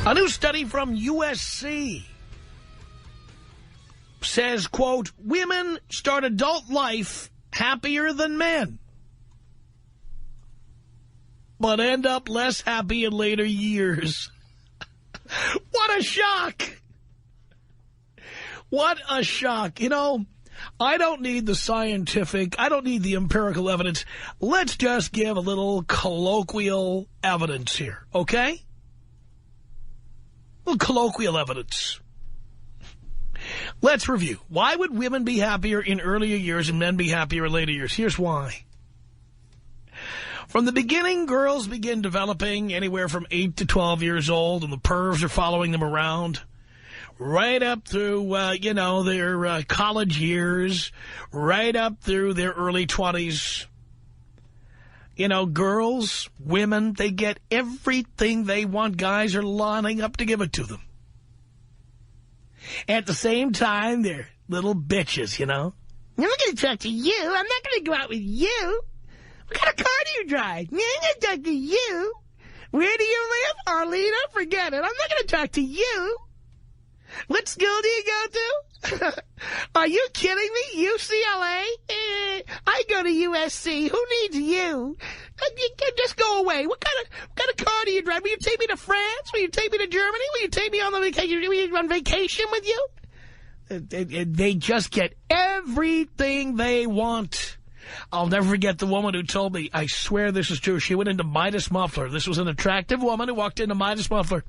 A new study from USC says, quote, women start adult life happier than men, but end up less happy in later years. What a shock. What a shock. You know, I don't need the scientific, I don't need the empirical evidence. Let's just give a little colloquial evidence here, okay? A little colloquial evidence. Let's review. Why would women be happier in earlier years and men be happier in later years? Here's why. From the beginning, girls begin developing anywhere from 8 to 12 years old, and the pervs are following them around right up through, their college years, right up through their early 20s. You know, girls, women, they get everything they want. Guys are lining up to give it to them. At the same time, they're little bitches, you know. I'm not going to talk to you. I'm not going to go out with you. What kind of car do you drive? I'm not going to talk to you. Where do you live, Arlena? Forget it. I'm not going to talk to you. What school do you go to? Are you kidding me? UCLA? I go to USC. Who needs you? Just go away. What kind of car do you drive? Will you take me to France? Will you take me to Germany? Will you take me on the vacation? Will you on vacation with you? They just get everything they want. I'll never forget the woman who told me, I swear this is true, she went into Midas Muffler. This was an attractive woman who walked into Midas Muffler,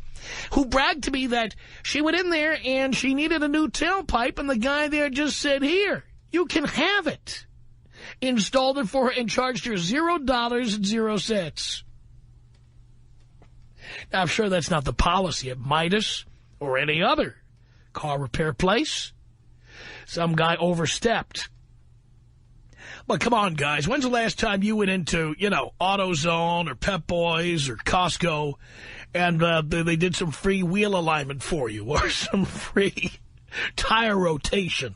who bragged to me that she went in there and she needed a new tailpipe, and the guy there just said, here, you can have it. Installed it for her and charged her $0.00. Now, I'm sure that's not the policy at Midas or any other car repair place. Some guy overstepped. But come on, guys. When's the last time you went into, AutoZone or Pep Boys or Costco and they did some free wheel alignment for you or some free tire rotation?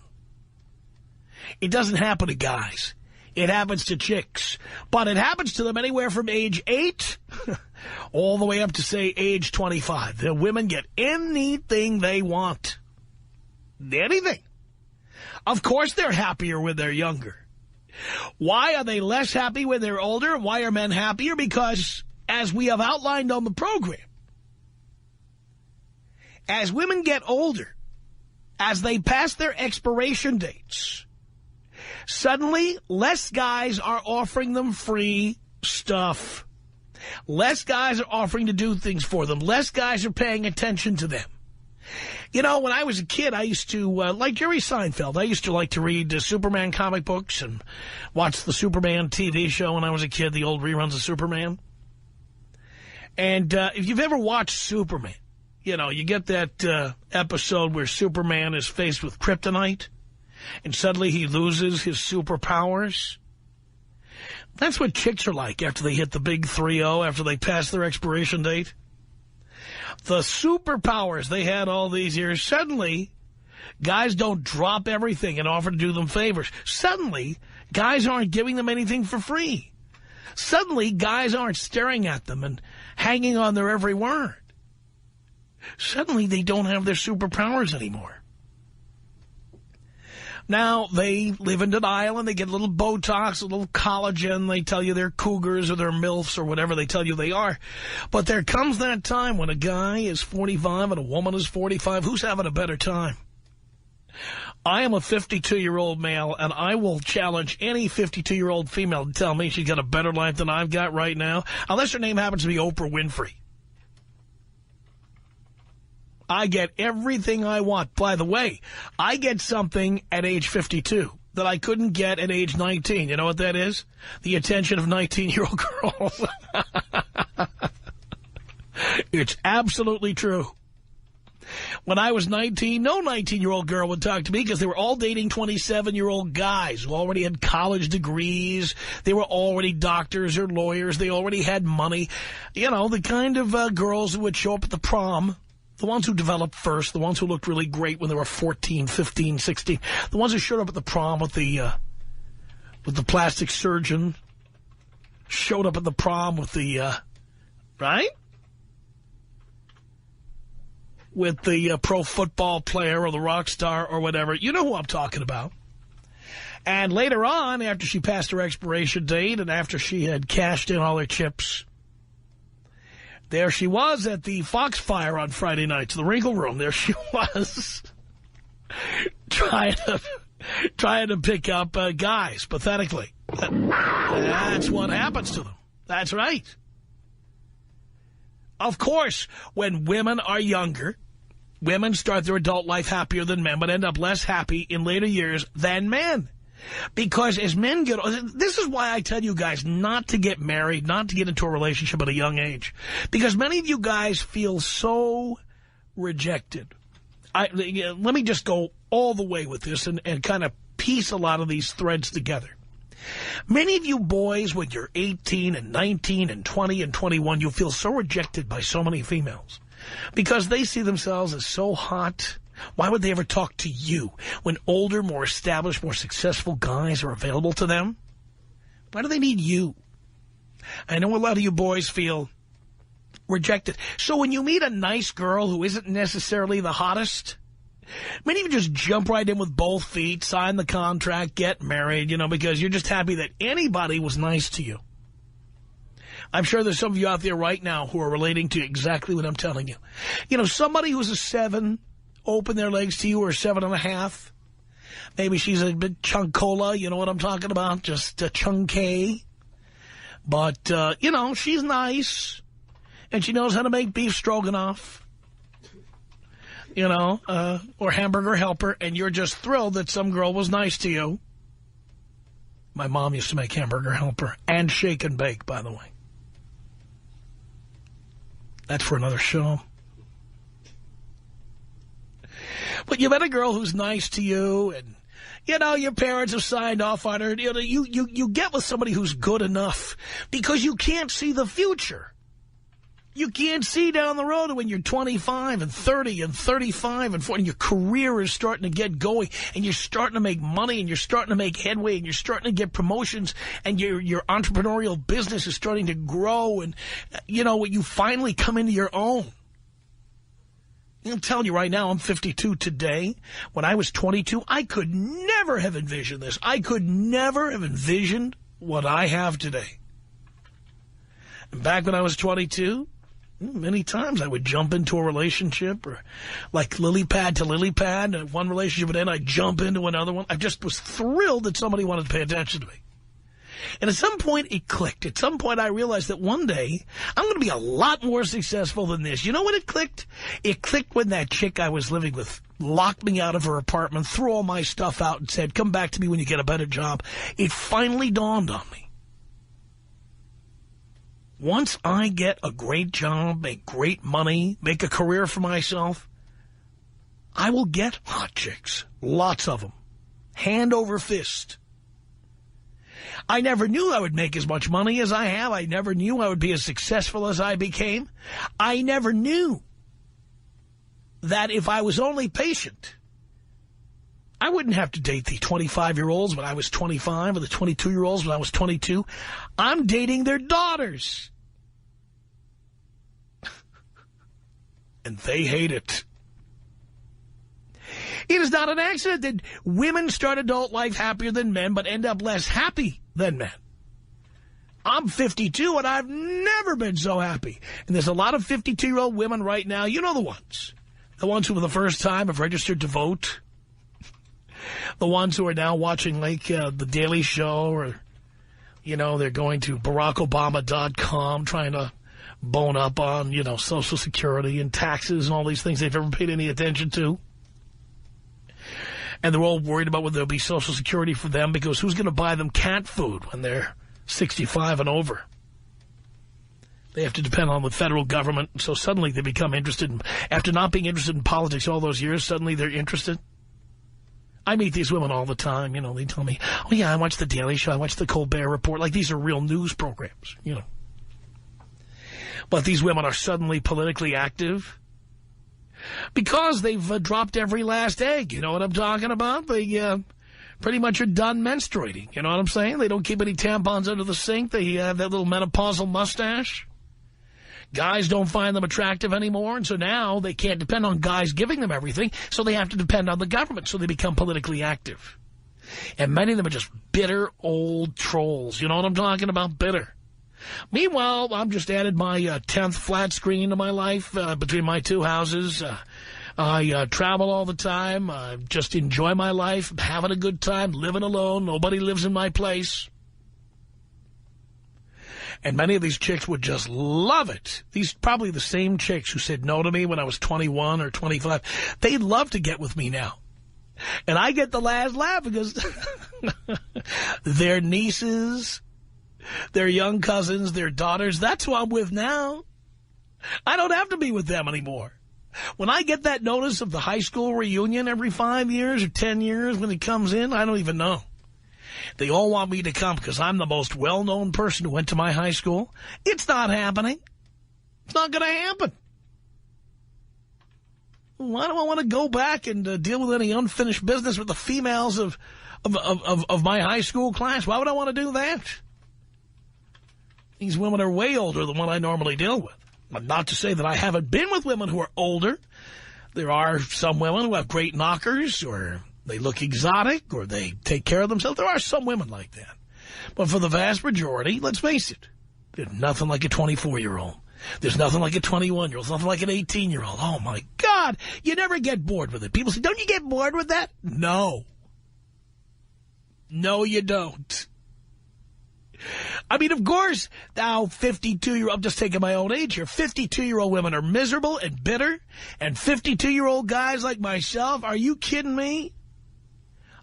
It doesn't happen to guys. It happens to chicks. But it happens to them anywhere from age 8 all the way up to, say, age 25. The women get anything they want. Anything. Of course they're happier when they're younger. Why are they less happy when they're older? Why are men happier? Because, as we have outlined on the program, as women get older, as they pass their expiration dates, suddenly less guys are offering them free stuff. Less guys are offering to do things for them. Less guys are paying attention to them. You know, when I was a kid, I used to, like Jerry Seinfeld, I used to like to read Superman comic books and watch the Superman TV show when I was a kid, the old reruns of Superman. And if you've ever watched Superman, you get that episode where Superman is faced with kryptonite and suddenly he loses his superpowers. That's what chicks are like after they hit the big 3-0, after they pass their expiration date. The superpowers they had all these years, suddenly guys don't drop everything and offer to do them favors. Suddenly, guys aren't giving them anything for free. Suddenly, guys aren't staring at them and hanging on their every word. Suddenly, they don't have their superpowers anymore. Now, they live in denial and they get a little Botox, a little collagen. They tell you they're cougars or they're MILFs or whatever they tell you they are. But there comes that time when a guy is 45 and a woman is 45. Who's having a better time? I am a 52-year-old male, and I will challenge any 52-year-old female to tell me she's got a better life than I've got right now, unless her name happens to be Oprah Winfrey. I get everything I want. By the way, I get something at age 52 that I couldn't get at age 19. You know what that is? The attention of 19-year-old girls. It's absolutely true. When I was 19, no 19-year-old girl would talk to me because they were all dating 27-year-old guys who already had college degrees. They were already doctors or lawyers. They already had money. The kind of girls who would show up at the prom. The ones who developed first, the ones who looked really great when they were 14, 15, 16. The ones who showed up at the prom with the plastic surgeon. Showed up at the prom with the, right? with the pro football player or the rock star or whatever. You know who I'm talking about. And later on, after she passed her expiration date and after she had cashed in all her chips, there she was at the Foxfire on Friday nights, the Wrinkle Room. There she was trying to pick up guys, pathetically. That's what happens to them. That's right. Of course, when women are younger, women start their adult life happier than men, but end up less happy in later years than men. Because as men get older, this is why I tell you guys not to get married, not to get into a relationship at a young age. Because many of you guys feel so rejected. Let me just go all the way with this and kind of piece a lot of these threads together. Many of you boys, when you're 18 and 19 and 20 and 21, you feel so rejected by so many females because they see themselves as so hot. Why would they ever talk to you when older, more established, more successful guys are available to them? Why do they need you? I know a lot of you boys feel rejected. So when you meet a nice girl who isn't necessarily the hottest, many of you just jump right in with both feet, sign the contract, get married, because you're just happy that anybody was nice to you. I'm sure there's some of you out there right now who are relating to exactly what I'm telling you. Somebody who's a 7, open their legs to you, or 7.5. Maybe she's a bit chunkola, you know what I'm talking about, just a chunky. But, she's nice, and she knows how to make beef stroganoff. Or hamburger helper, and you're just thrilled that some girl was nice to you. My mom used to make hamburger helper and shake and bake, by the way. That's for another show. But you met a girl who's nice to you, and, your parents have signed off on her. You get with somebody who's good enough because you can't see the future. You can't see down the road when you're 25 and 30 and 35 and 40, and your career is starting to get going, and you're starting to make money, and you're starting to make headway, and you're starting to get promotions, and your entrepreneurial business is starting to grow, and, you finally come into your own. I'm telling you right now, I'm 52 today. When I was 22, I could never have envisioned this. I could never have envisioned what I have today. And back when I was 22... many times I would jump into a relationship, or like lily pad to lily pad, and one relationship would end, I'd jump into another one. I just was thrilled that somebody wanted to pay attention to me. And at some point it clicked. At some point I realized that one day I'm going to be a lot more successful than this. You know when it clicked? It clicked when that chick I was living with locked me out of her apartment, threw all my stuff out, and said, "Come back to me when you get a better job." It finally dawned on me. Once I get a great job, make great money, make a career for myself, I will get hot chicks. Lots of them. Hand over fist. I never knew I would make as much money as I have. I never knew I would be as successful as I became. I never knew that if I was only patient, I wouldn't have to date the 25-year-olds when I was 25 or the 22-year-olds when I was 22. I'm dating their daughters. And they hate it. It is not an accident that women start adult life happier than men, but end up less happy than men. I'm 52, and I've never been so happy. And there's a lot of 52-year-old women right now. You know the ones. The ones who for the first time have registered to vote. The ones who are now watching, like, The Daily Show, or, they're going to BarackObama.com trying to bone up on, Social Security and taxes and all these things they've never paid any attention to. And they're all worried about whether there'll be Social Security for them, because who's going to buy them cat food when they're 65 and over? They have to depend on the federal government, so suddenly they become interested. After not being interested in politics all those years, suddenly they're interested. I meet these women all the time, they tell me, "Oh yeah, I watch The Daily Show, I watch The Colbert Report," like these are real news programs, But these women are suddenly politically active because they've dropped every last egg. You know what I'm talking about? They pretty much are done menstruating. You know what I'm saying? They don't keep any tampons under the sink. They have that little menopausal mustache. Guys don't find them attractive anymore, and so now they can't depend on guys giving them everything, so they have to depend on the government, so they become politically active. And many of them are just bitter old trolls. You know what I'm talking about? Bitter. Meanwhile, I'm just added my 10th flat screen to my life between my two houses. I travel all the time. I just enjoy my life, having a good time, living alone. Nobody lives in my place. And many of these chicks would just love it. These probably the same chicks who said no to me when I was 21 or 25. They'd love to get with me now. And I get the last laugh because their nieces, their young cousins, their daughters, that's who I'm with now. I don't have to be with them anymore. When I get that notice of the high school reunion every 5 years or 10 years when it comes in, I don't even know. They all want me to come because I'm the most well-known person who went to my high school. It's not happening. It's not going to happen. Why do I want to go back and deal with any unfinished business with the females of my high school class? Why would I want to do that? These women are way older than what I normally deal with. But not to say that I haven't been with women who are older. There are some women who have great knockers, or they look exotic, or they take care of themselves. There are some women like that. But for the vast majority, let's face it, there's nothing like a 24-year-old. There's nothing like a 21-year-old. There's nothing like an 18-year-old. Oh, my God. You never get bored with it. People say, don't you get bored with that? No. No, you don't. I mean, of course, now 52-year-old, I'm just taking my own age here, 52-year-old women are miserable and bitter, and 52-year-old guys like myself, are you kidding me?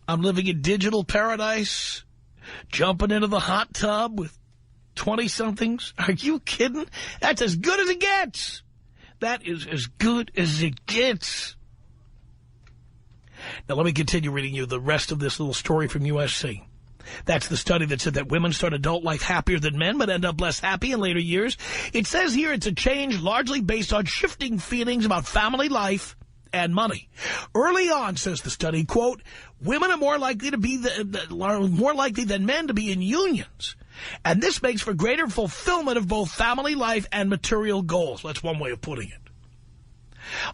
I'm living in digital paradise, jumping into the hot tub with 20-somethings. Are you kidding? That's as good as it gets. That is as good as it gets. Now, let me continue reading you the rest of this little story from USC. That's the study that said that women start adult life happier than men, but end up less happy in later years. It says here it's a change largely based on shifting feelings about family life and money. Early on, says the study, quote, women are more likely to be more likely than men to be in unions. And this makes for greater fulfillment of both family life and material goals. That's one way of putting it.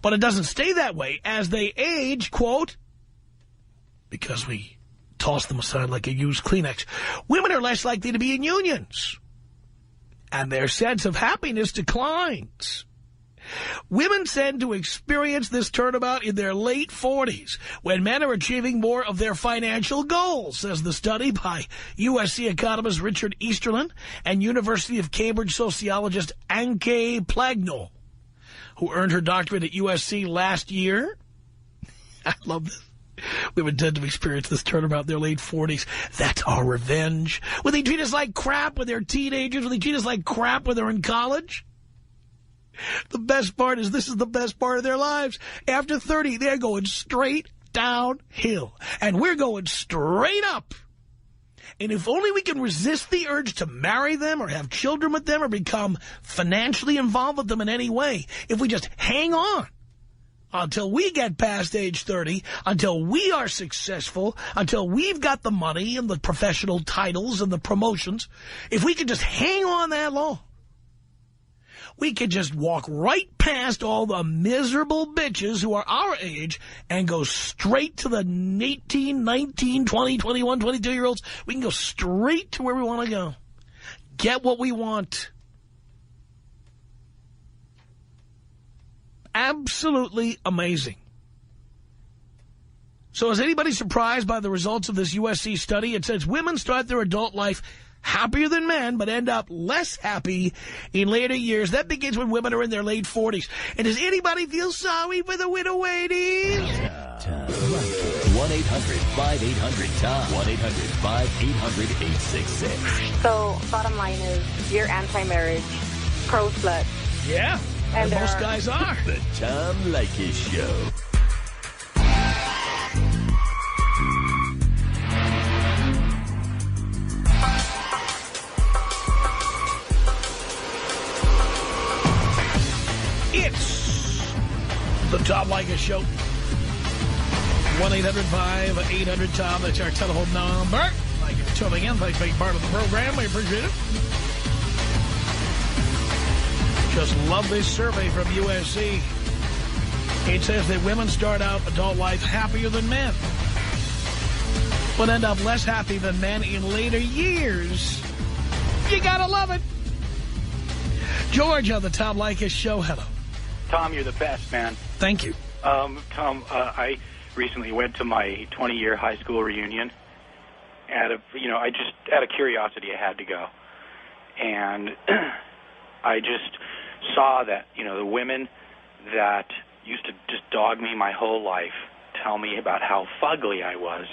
But it doesn't stay that way. As they age, quote, because we toss them aside like a used Kleenex, women are less likely to be in unions. And their sense of happiness declines. Women tend to experience this turnabout in their late 40s, when men are achieving more of their financial goals, says the study by USC economist Richard Easterlin and University of Cambridge sociologist Anke Plagno, who earned her doctorate at USC last year. I love this. Women tend to experience this turnabout in their late 40s. That's our revenge. When they treat us like crap when they're teenagers, when they treat us like crap when they're in college. The best part is this is the best part of their lives. After 30, they're going straight downhill. And we're going straight up. And if only we can resist the urge to marry them or have children with them or become financially involved with them in any way, if we just hang on until we get past age 30, until we are successful, until we've got the money and the professional titles and the promotions, if we could just hang on that long, we could just walk right past all the miserable bitches who are our age and go straight to the 18, 19, 20, 21, 22-year-olds. We can go straight to where we want to go. Get what we want. Absolutely amazing. So is anybody surprised by the results of this USC study? It says women start their adult life happier than men, but end up less happy in later years. That begins when women are in their late 40s. And does anybody feel sorry for the widow ladies? 1-800-5800-TOM. 1-800-5800-866. So, bottom line is, you're anti-marriage, pro-slut. Yeah, and most guys are. The Tom Leykis Show. It's the Tom Leykis Show. 1-800-5800-TOM. That's our telephone number. Thank you for tuning in. Thanks for being part of the program. We appreciate it. Just love this survey from USC. It says that women start out adult life happier than men, but end up less happy than men in later years. You gotta love it. George on the Tom Leykis Show. Hello. Tom, you're the best, man. Thank you. Tom, I recently went to my 20-year high school reunion. Out of curiosity, I had to go. And I just saw that, the women that used to just dog me my whole life tell me about how fugly I was.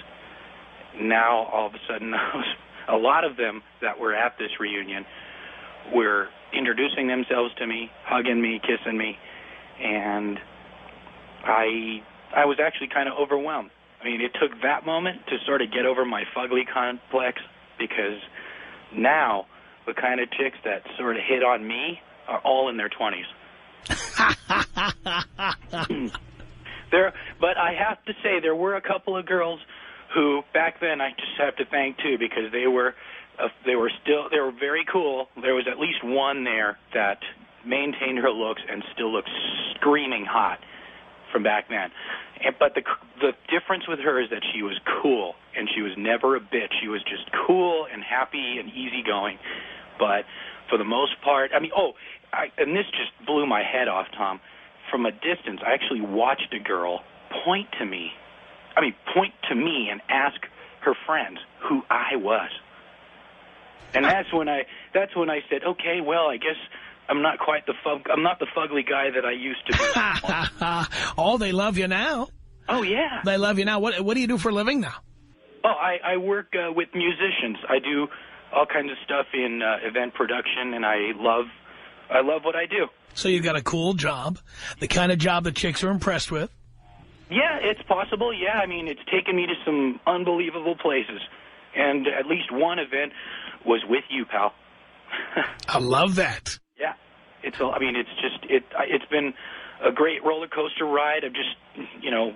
Now, all of a sudden, a lot of them that were at this reunion were introducing themselves to me, hugging me, kissing me, and I was actually kind of overwhelmed. I mean, it took that moment to sort of get over my fugly complex, because now the kind of chicks that sort of hit on me are all in their 20s. But I have to say, there were a couple of girls who back then I just have to thank too, because they were very cool. There was at least one there that maintained her looks and still looked screaming hot from back then. But the difference with her is that she was cool, and she was never a bitch. She was just cool and happy and easygoing. But for the most part, and this just blew my head off, Tom. From a distance, I actually watched a girl point to me and ask her friends who I was. And that's when I said, okay, well, I guess I'm not the fugly guy that I used to be. Oh, they love you now. Oh, yeah. They love you now. What do you do for a living now? Oh, I work with musicians. I do all kinds of stuff in event production, and I love what I do. So you got a cool job, the kind of job that chicks are impressed with. Yeah, it's possible. Yeah, I mean, it's taken me to some unbelievable places, and at least one event was with you, pal. I love that. Yeah, it's been a great roller coaster ride of just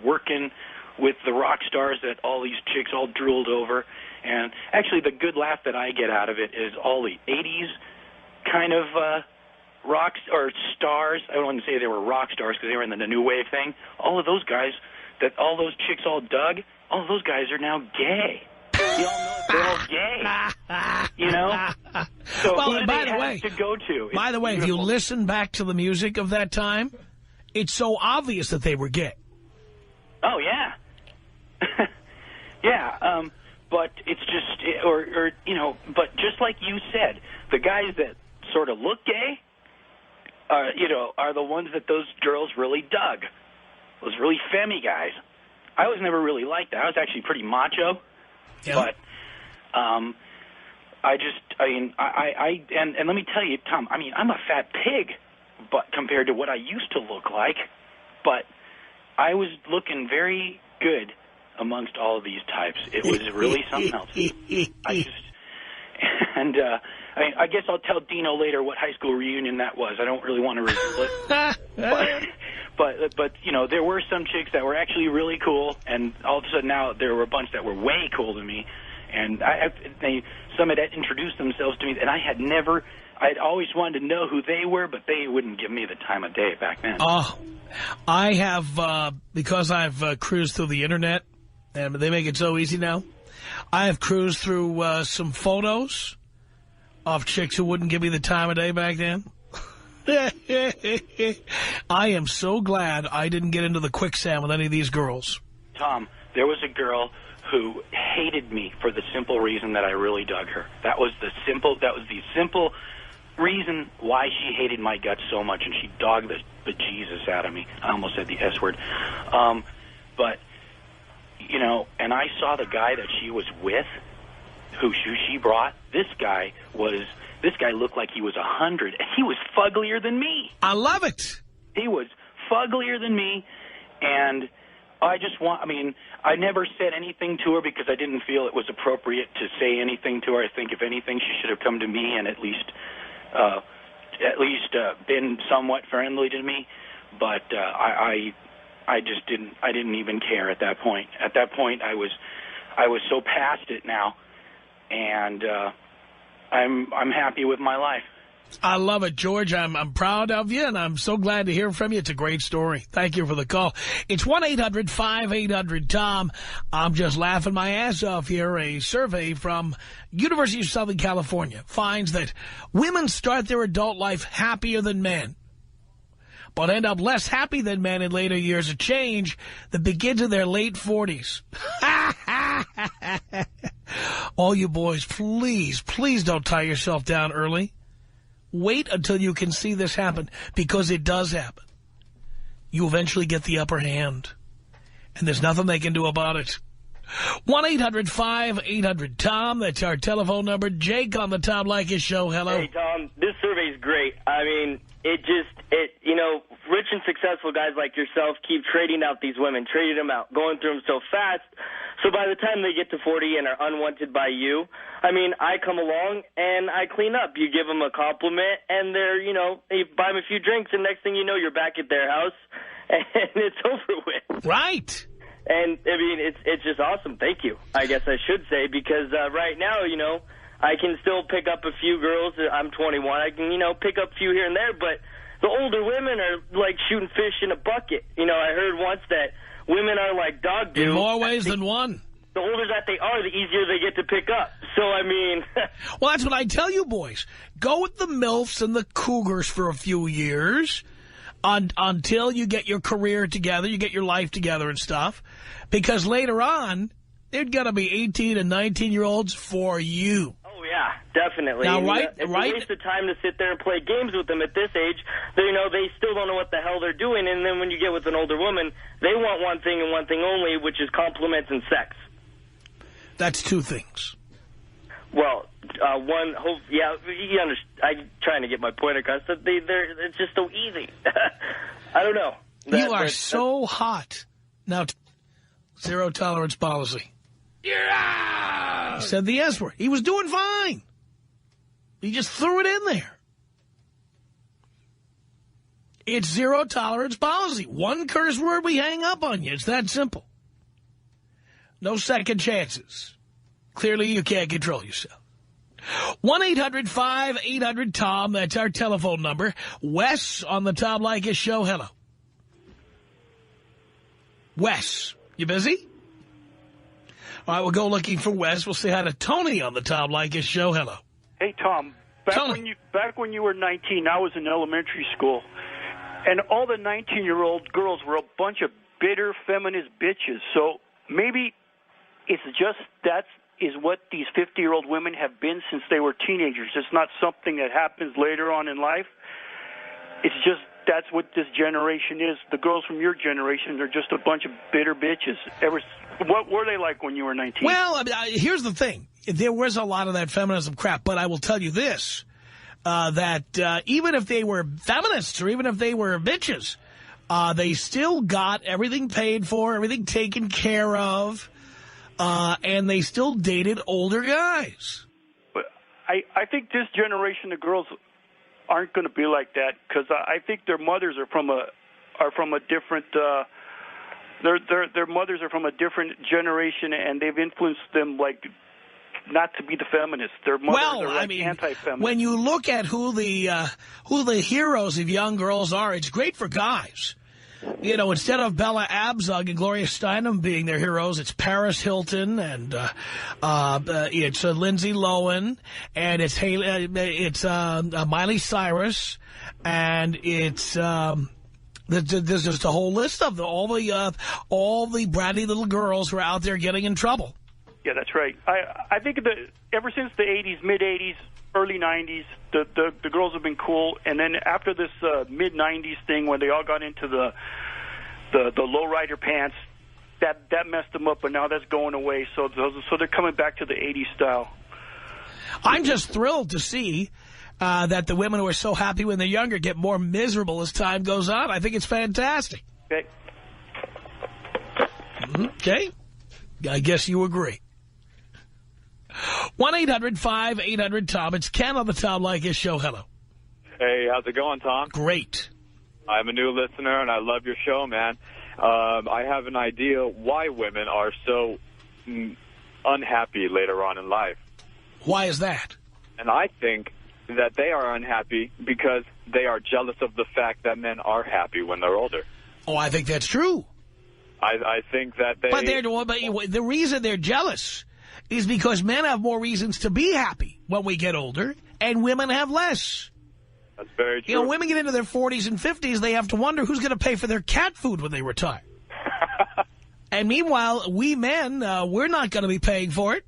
working with the rock stars that all these chicks all drooled over, and actually the good laugh that I get out of it is all the 80s kind of rocks or stars. I don't want to say they were rock stars because they were in the new wave thing. All of those guys that all those chicks all dug, all of those guys are now gay. You all know they're all gay. So well, who do by they the way, have to go to? By the way, if you listen back to the music of that time, it's so obvious that they were gay. Oh, yeah. Yeah, but it's just, but just like you said, the guys that sort of look gay, are the ones that those girls really dug. Those really femmy guys. I was never really like that. I was actually pretty macho. Yeah. But and let me tell you, Tom, I'm a fat pig, but compared to what I used to look like, but I was looking very good amongst all of these types. It was really something else. I guess I'll tell Dino later what high school reunion that was. I don't really want to reveal it. But there were some chicks that were actually really cool, and all of a sudden now there were a bunch that were way cooler than me. And some had introduced themselves to me, and I'd always wanted to know who they were, but they wouldn't give me the time of day back then. Oh, I have, because I've cruised through the Internet, and they make it so easy now, I have cruised through some photos of chicks who wouldn't give me the time of day back then. I am so glad I didn't get into the quicksand with any of these girls. Tom, there was a girl who hated me for the simple reason that I really dug her. That was the simple reason why she hated my guts so much, and she dogged the bejesus out of me. I almost said the S word. But, and I saw the guy that she was with, who she brought. This guy looked like he was 100, and he was fugglier than me. I love it. He was fugglier than me, and I never said anything to her because I didn't feel it was appropriate to say anything to her. I think if anything, she should have come to me and at least been somewhat friendly to me. But I just didn't. I didn't even care at that point. At that point, I was so past it now, and I'm happy with my life. I love it, George. I'm proud of you, and I'm so glad to hear from you. It's a great story. Thank you for the call. It's 1-800-5800-TOM. I'm just laughing my ass off here. A survey from University of Southern California finds that women start their adult life happier than men, but end up less happy than men in later years. A change that begins in their late 40s. All you boys, please, please don't tie yourself down early. Wait until you can see this happen, because it does happen. You eventually get the upper hand, and there's nothing they can do about it. 1-800-5800-TOM. That's our telephone number. Jake on the Tom Leykis Show. Hello. Hey, Tom. This survey's great. I mean, rich and successful guys like yourself keep trading out these women, trading them out, going through them so fast. So by the time they get to 40 and are unwanted by you, I mean, I come along and I clean up. You give them a compliment, and you buy them a few drinks, and next thing you know, you're back at their house, and it's over with. Right. And, I mean, it's just awesome. Thank you, I guess I should say, because right now, I can still pick up a few girls. I'm 21. I can, pick up a few here and there, but the older women are like shooting fish in a bucket. I heard once that women are like dog do. In more ways than one. The older that they are, the easier they get to pick up. So, I mean... Well, that's what I tell you, boys. Go with the MILFs and the Cougars for a few years until you get your career together, you get your life together and stuff. Because later on, there's got to be 18 and 19-year-olds for you. Oh, yeah, definitely. Now, It's a waste of time to sit there and play games with them at this age. They still don't know what the hell they're doing. And then when you get with an older woman, they want one thing and one thing only, which is compliments and sex. That's two things. Well, one, yeah, you understand. I'm trying to get my point across. It's just so easy. I don't know. You are so hot. Now, zero tolerance policy. You're out! He said the S word. He was doing fine. He just threw it in there. It's zero tolerance policy. One curse word, we hang up on you. It's that simple. No second chances. Clearly, you can't control yourself. 1-800-5800-TOM. That's our telephone number. Wes on the Tom Leykis Show. Hello. Wes, you busy? All right, we'll go looking for Wes. We'll say hi to Tony on the Tom Leykis Show. Hello. Hey, Tom. Back when you were 19, I was in elementary school, and all the 19-year-old girls were a bunch of bitter feminist bitches. So maybe it's just that is what these 50-year-old women have been since they were teenagers. It's not something that happens later on in life. It's just that's what this generation is. The girls from your generation are just a bunch of bitter bitches. What were they like when you were 19? Well, here's the thing. There was a lot of that feminism crap, but I will tell you this, that even if they were feminists or even if they were bitches, they still got everything paid for, everything taken care of, and they still dated older guys. But I think this generation of girls aren't going to be like that, because I think their mothers are from a different their mothers are from a different generation, and they've influenced them like not to be the feminists. Their mothers are like anti-feminist. When you look at who the heroes of young girls are, it's great for guys. Instead of Bella Abzug and Gloria Steinem being their heroes, it's Paris Hilton and it's Lindsay Lohan and it's Miley Cyrus and it's there's just a whole list of all the bratty little girls who are out there getting in trouble. Yeah, that's right. I think that ever since the 80s, mid-80s, early 90s, the girls have been cool. And then after this mid-90s thing when they all got into the lowrider pants, that messed them up, but now that's going away. So they're coming back to the 80s style. I'm just thrilled to see that the women who are so happy when they're younger get more miserable as time goes on. I think it's fantastic. Okay. Okay. I guess you agree. 1-800-5800-TOM. It's Ken on the Tom Leykis Show. Hello. Hey, how's it going, Tom? Great. I'm a new listener, and I love your show, man. I have an idea why women are so unhappy later on in life. Why is that? And I think that they are unhappy because they are jealous of the fact that men are happy when they're older. Oh, I think that's true. I think that they... But the reason they're jealous is because men have more reasons to be happy when we get older, and women have less. That's very true. You know, women get into their 40s and 50s, they have to wonder who's going to pay for their cat food when they retire. And meanwhile, we men, we're not going to be paying for it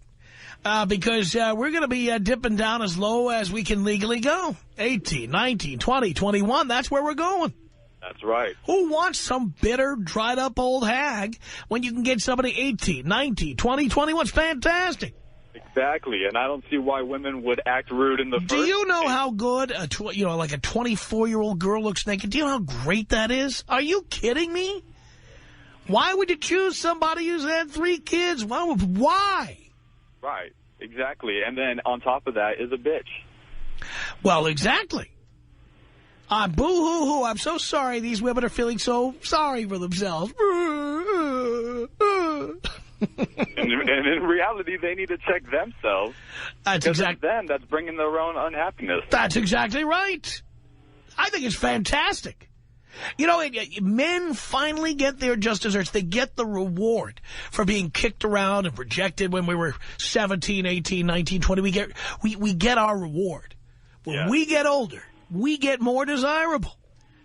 because we're going to be dipping down as low as we can legally go. 18, 19, 20, 21, that's where we're going. That's right. Who wants some bitter, dried-up old hag when you can get somebody 18, 19, 20, 21? It's fantastic. Exactly, and I don't see why women would act rude in the first Do you know place. how good, like a 24-year-old girl looks naked? Do you know how great that is? Are you kidding me? Why would you choose somebody who's had 3 kids? Why? Right, exactly, and then on top of that is a bitch. Well, exactly. Boo-hoo-hoo, I'm so sorry these women are feeling so sorry for themselves. and in reality, they need to check themselves. That's exactly them. That's bringing their own unhappiness. That's exactly right. I think it's fantastic. You know, men finally get their just desserts. They get the reward for being kicked around and rejected when we were 17, 18, 19, 20. We get our reward. When we get older, we get more desirable.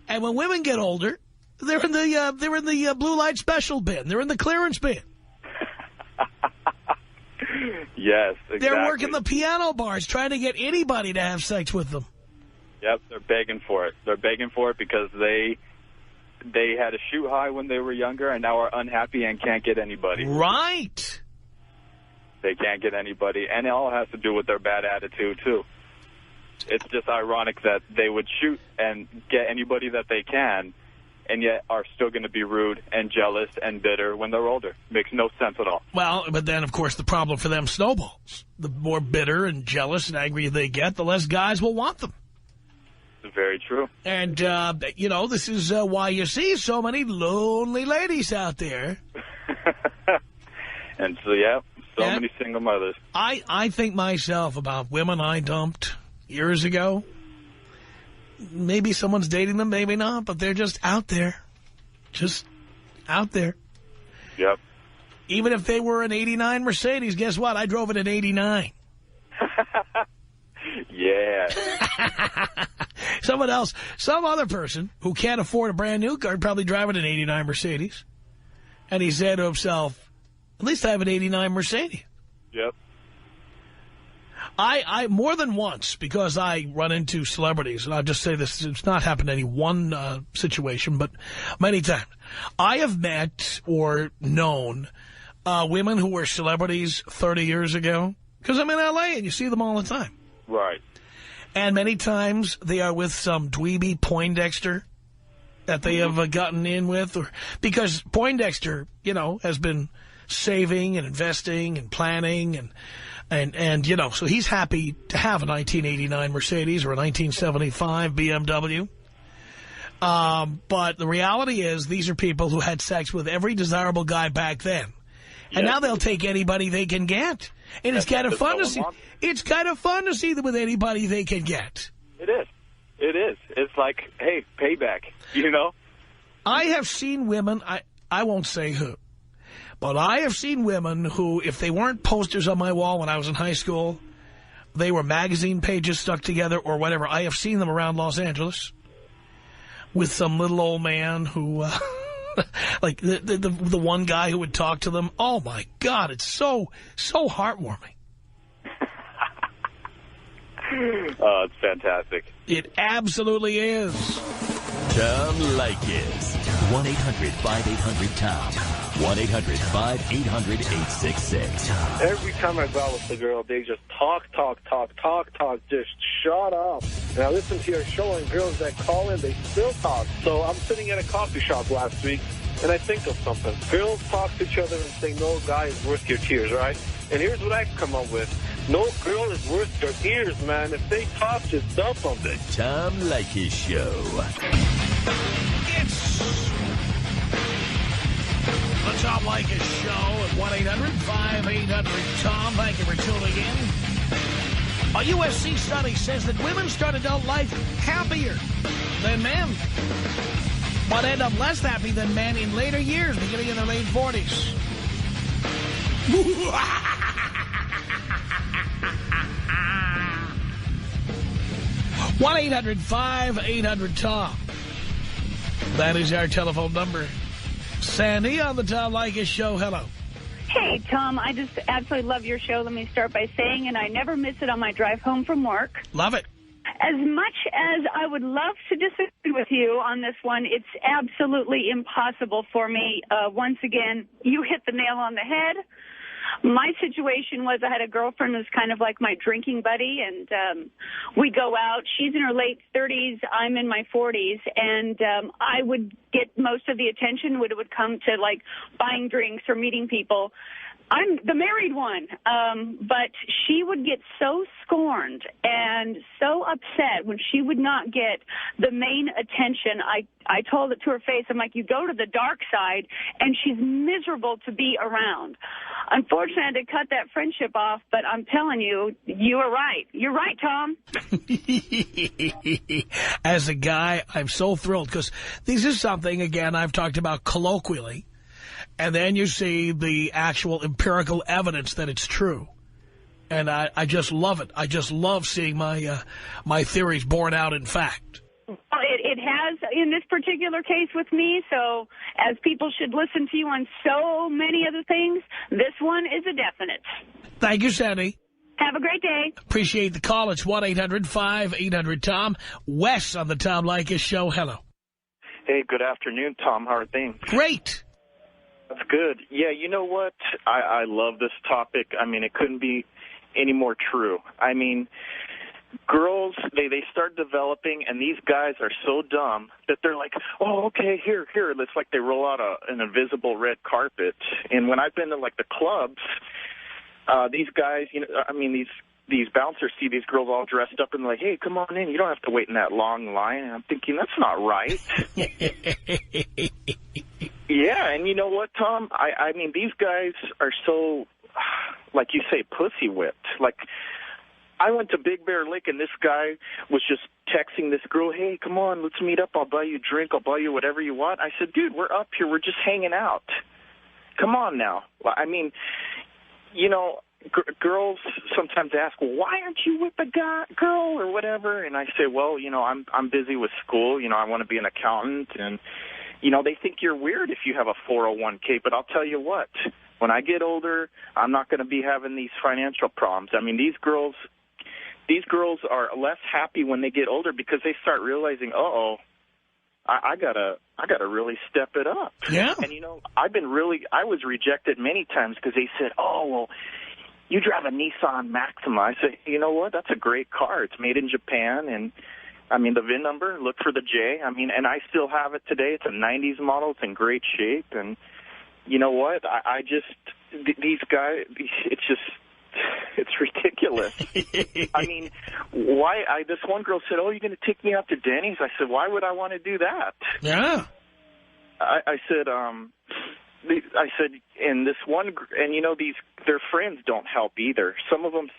And when women get older, they're in the blue light special bin. They're in the clearance bin. Yes, exactly. They're working the piano bars trying to get anybody to have sex with them. Yep, they're begging for it. They're begging for it because they had a shoot high when they were younger and now are unhappy and can't get anybody. Right. They can't get anybody, and it all has to do with their bad attitude, too. It's just ironic that they would shoot and get anybody that they can, and yet are still going to be rude and jealous and bitter when they're older. Makes no sense at all. Well, but then, of course, the problem for them snowballs. The more bitter and jealous and angry they get, the less guys will want them. Very true. And, you know, this is why you see so many lonely ladies out there. And so, many single mothers. I think myself about women I dumped years ago. Maybe someone's dating them, maybe not, but they're just out there. Just out there. Yep. Even if they were an 89 Mercedes, guess what? I drove it in 89. Yeah. Some other person who can't afford a brand new car probably driving an 89 Mercedes. And he said to himself, at least I have an 89 Mercedes. Yep. I more than once, because I run into celebrities, and I'll just say this, it's not happened in any one situation, but many times, I have met or known women who were celebrities 30 years ago, because I'm in L.A. and you see them all the time. Right. And many times they are with some dweeby Poindexter that they have gotten in with, or because Poindexter, you know, has been saving and investing and planning and you know, so he's happy to have a 1989 Mercedes or a 1975 BMW. But the reality is these are people who had sex with every desirable guy back then. And now they'll take anybody they can get. And it's kind of fun to see. It's kind of fun to see them with anybody they can get. It is. It is. It's like, hey, payback, you know? I have seen women, I won't say who, but I have seen women who, if they weren't posters on my wall when I was in high school, they were magazine pages stuck together or whatever. I have seen them around Los Angeles with some little old man who, like the one guy who would talk to them. Oh, my God, it's so heartwarming. Oh, it's fantastic. It absolutely is. Tom Leykis. 1-800-5800-TOM. 1-800-5800-866. Every time I go out with the girl, they just talk. Just shut up. And I listen to your show, and girls that call in, they still talk. So I'm sitting at a coffee shop last week, and I think of something. Girls talk to each other and say, no guy is worth your tears, right? And here's what I come up with. No girl is worth your ears, man. If they talk, just dump them. The Tom Leykis Show. It's the Tom Leykis Show at 1-800-5800-TOM. Thank you for tuning in. A USC study says that women start adult life happier than men, but end up less happy than men in later years, beginning in their late 40s. 1-800-5800-TOM. That is our telephone number. Sandy on the Tom Leykis Show. Hello. Hey, Tom, I just absolutely love your show. Let me start by saying, and I never miss it on my drive home from work. Love it. As much as I would love to disagree with you on this one, it's absolutely impossible for me. Once again, you hit the nail on the head. My situation was I had a girlfriend who's kind of like my drinking buddy, and we go out. She's in her late 30s. I'm in my 40s, and I would get most of the attention when it would come to, like, buying drinks or meeting people. I'm the married one, but she would get so scorned and so upset when she would not get the main attention. I told it to her face. I'm like, you go to the dark side, and she's miserable to be around. Unfortunately, I had to cut that friendship off, but I'm telling you, you are right. You're right, Tom. As a guy, I'm so thrilled because this is something, again, I've talked about colloquially. And then you see the actual empirical evidence that it's true. And I just love it. I just love seeing my my theories borne out in fact. It has in this particular case with me, so as people should listen to you on so many other things, this one is a definite. Thank you, Sandy. Have a great day. Appreciate the call. It's 1-800-5800-TOM. Wes on the Tom Leykis Show. Hello. Hey, good afternoon, Tom. How are things? Great. That's good. Yeah, you know what? I love this topic. I mean, it couldn't be any more true. I mean, girls, they start developing, and these guys are so dumb that they're like, oh, okay, here. It's like they roll out an invisible red carpet. And when I've been to, like, the clubs, these guys, you know, I mean, these bouncers see these girls all dressed up and like, hey, come on in. You don't have to wait in that long line. And I'm thinking, that's not right. Yeah, and you know what, Tom? I mean, these guys are so, like you say, pussy whipped. Like, I went to Big Bear Lake, and this guy was just texting this girl, hey, come on, let's meet up. I'll buy you a drink. I'll buy you whatever you want. I said, dude, we're up here. We're just hanging out. Come on now. I mean, you know, girls sometimes ask, well, why aren't you with a girl or whatever? And I say, well, you know, I'm busy with school. You know, I want to be an accountant. And, you know, they think you're weird if you have a 401k. But I'll tell you what, when I get older, I'm not going to be having these financial problems. I mean, these girls are less happy when they get older because they start realizing, uh-oh, I gotta really step it up. Yeah. And, you know, I was rejected many times because they said, oh, well, you drive a Nissan Maxima. I said, you know what? That's a great car. It's made in Japan. And, I mean, the VIN number, look for the J. I mean, and I still have it today. It's a 90s model. It's in great shape. And you know what? These guys, it's ridiculous. I mean, this one girl said, oh, you're going to take me out to Denny's? I said, why would I want to do that? Yeah. I said, and this one, and you know, their friends don't help either. Some of them,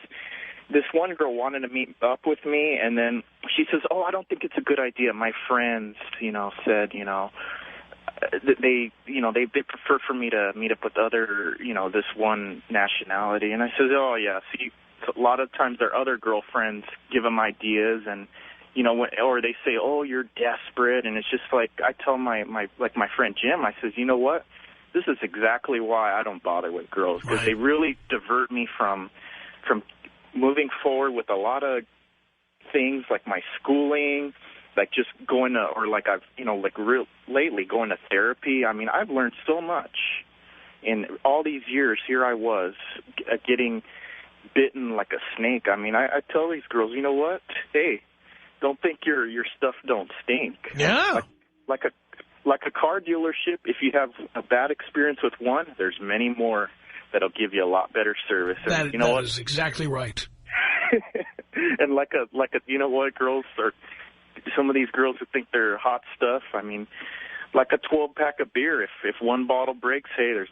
this one girl wanted to meet up with me, and then she says, oh, I don't think it's a good idea. My friends, you know, said, you know, they prefer for me to meet up with other, you know, this one nationality. And I said, oh, yeah, see, a lot of times their other girlfriends give them ideas, and, you know, or they say, oh, you're desperate. And it's just like, I tell my friend Jim, I says, you know what? This is exactly why I don't bother with girls, because they really divert me from moving forward with a lot of things like my schooling, like just going to, or like I've, you know, like lately going to therapy. I mean, I've learned so much in all these years. Here I was getting bitten like a snake. I mean, I tell these girls, you know what? Hey, don't think your stuff don't stink. Yeah. Like a car dealership, if you have a bad experience with one, there's many more that'll give you a lot better service. And you know what? That is exactly right. And like a, you know what, girls are, some of these girls who think they're hot stuff, I mean, like a 12-pack of beer, if one bottle breaks, hey, there's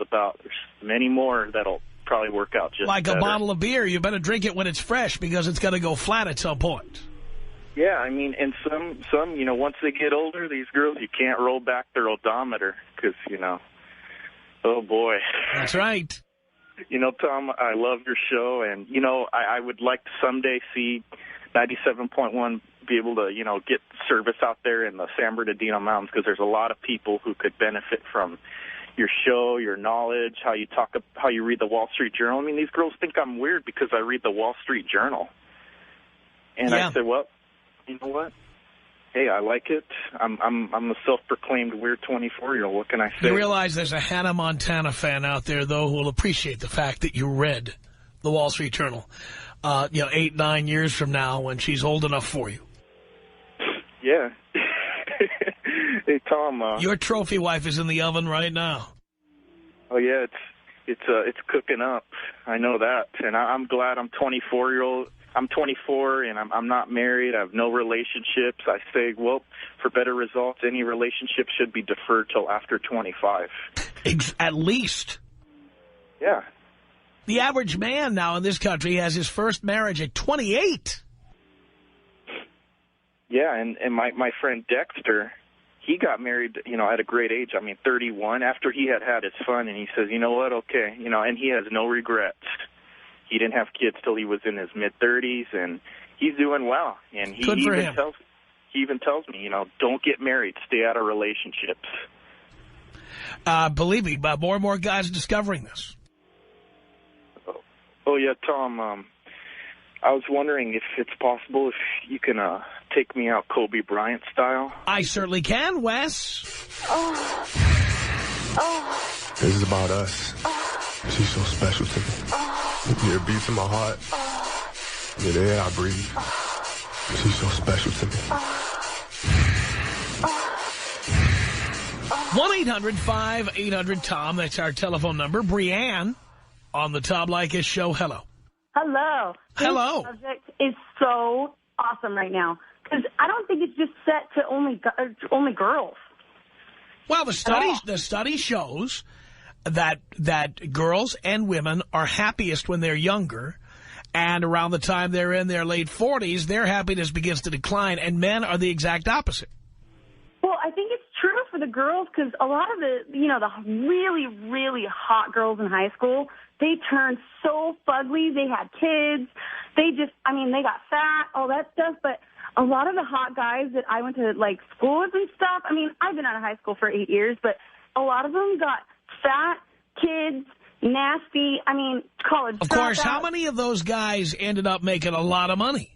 many more that'll probably work out just like better. a bottle of beer. You better drink it when it's fresh because it's going to go flat at some point. Yeah, I mean, and some, you know, once they get older, these girls, you can't roll back their odometer because, you know, oh, boy. That's right. You know, Tom, I love your show, and, you know, I would like to someday see 97.1 be able to, you know, get service out there in the San Bernardino Mountains because there's a lot of people who could benefit from your show, your knowledge, how you read the Wall Street Journal. I mean, these girls think I'm weird because I read the Wall Street Journal. And I said, well, you know what? Hey, I like it. I'm a self-proclaimed weird 24-year-old. What can I say? You realize there's a Hannah Montana fan out there, though, who will appreciate the fact that you read the Wall Street Journal, 8, 9 years from now when she's old enough for you. Yeah. Hey, Tom. Your trophy wife is in the oven right now. Oh, yeah, it's cooking up. I know that. And I'm glad I'm 24-year-old. I'm 24, and I'm not married. I have no relationships. I say, well, for better results, any relationship should be deferred till after 25. At least. Yeah. The average man now in this country has his first marriage at 28. Yeah, and my friend Dexter, he got married, you know, at a great age. I mean, 31, after he had his fun, and he says, you know what, okay, you know, and he has no regrets. He didn't have kids till he was in his mid-30s, and he's doing well. And he even tells me, you know, don't get married, stay out of relationships. Believe me, but more and more guys are discovering this. Oh yeah, Tom, I was wondering if it's possible if you can take me out Kobe Bryant style. I certainly can, Wes. This is about us. She's so special to me. Yeah, it beats in my heart. Yeah, the air I breathe. She's so special to me. 1-800-5800-TOM. That's our telephone number. Brianne on the Tom Leykis Show. Hello. Hello. Hello. This subject is so awesome right now because I don't think it's just set to only girls. Well, the study shows that girls and women are happiest when they're younger, and around the time they're in their late 40s, their happiness begins to decline, and men are the exact opposite. Well, I think it's true for the girls because a lot of the really, really hot girls in high school, they turned so fugly. They had kids. They got fat, all that stuff. But a lot of the hot guys that I went to, school with and stuff, I've been out of high school for 8 years, but a lot of them got fat, kids, nasty, college dropouts. Of course, how many of those guys ended up making a lot of money?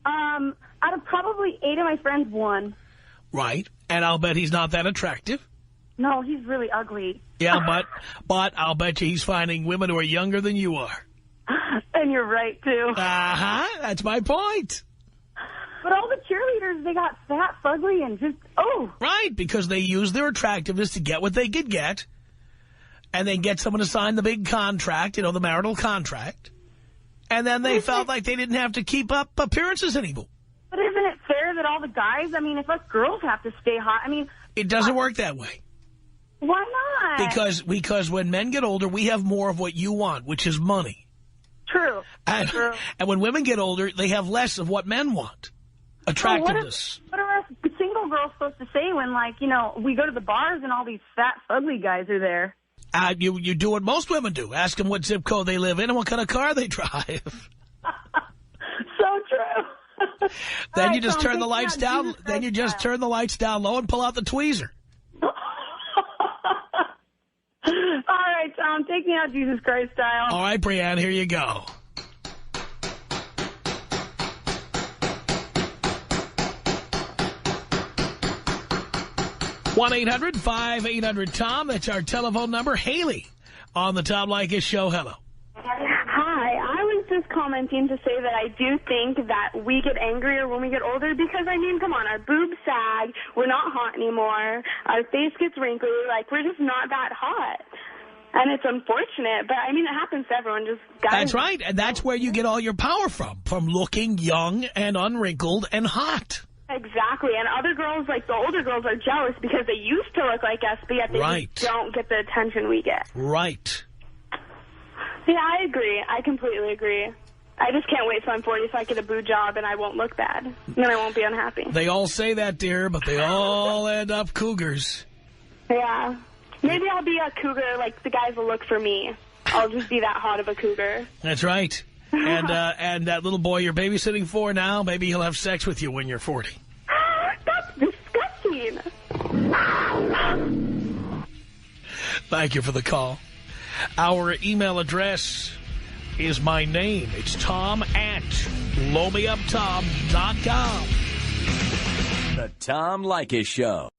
Out of probably 8 of my friends, 1. Right, and I'll bet he's not that attractive. No, he's really ugly. Yeah, but I'll bet you he's finding women who are younger than you are. And you're right, too. Uh-huh, that's my point. But all the cheerleaders, they got fat, fugly, and just, Right, because they use their attractiveness to get what they could get, and then get someone to sign the big contract, the marital contract, and then they felt like they didn't have to keep up appearances anymore. But isn't it fair that all the guys, if us girls have to stay hot, It doesn't work that way. Why not? Because when men get older, we have more of what you want, which is money. True. And when women get older, they have less of what men want. Attractiveness. What are us single girls supposed to say when, we go to the bars and all these fat, ugly guys are there? You do what most women do. Ask them what zip code they live in and what kind of car they drive. So true. Then you just turn the lights down. Then you just turn the lights down low and pull out the tweezer. All right, Tom, take me out Jesus Christ style. All right, Brianne, here you go. One 1-800-5800-TOM. That's our telephone number. Haley on the Tom Leykis Show. Hello. Hi. I was just commenting to say that I do think that we get angrier when we get older because, come on, our boobs sag. We're not hot anymore. Our face gets wrinkly. We're just not that hot. And it's unfortunate, but, it happens to everyone. Just guys. That's right, and that's where you get all your power from looking young and unwrinkled and hot. Exactly, and other girls, the older girls, are jealous because they used to look like us, but yet they just don't get the attention we get. Right. Yeah, I agree. I completely agree. I just can't wait till I'm 40 so I get a boo job and I won't look bad. And then I won't be unhappy. They all say that, dear, but they all end up cougars. Yeah. Maybe I'll be a cougar, like the guys will look for me. I'll just be that hot of a cougar. That's right. And that little boy you're babysitting for now, maybe he'll have sex with you when you're 40. That's disgusting. Thank you for the call. Our email address is my name. It's Tom@blowmeuptom.com. The Tom Leykis Show.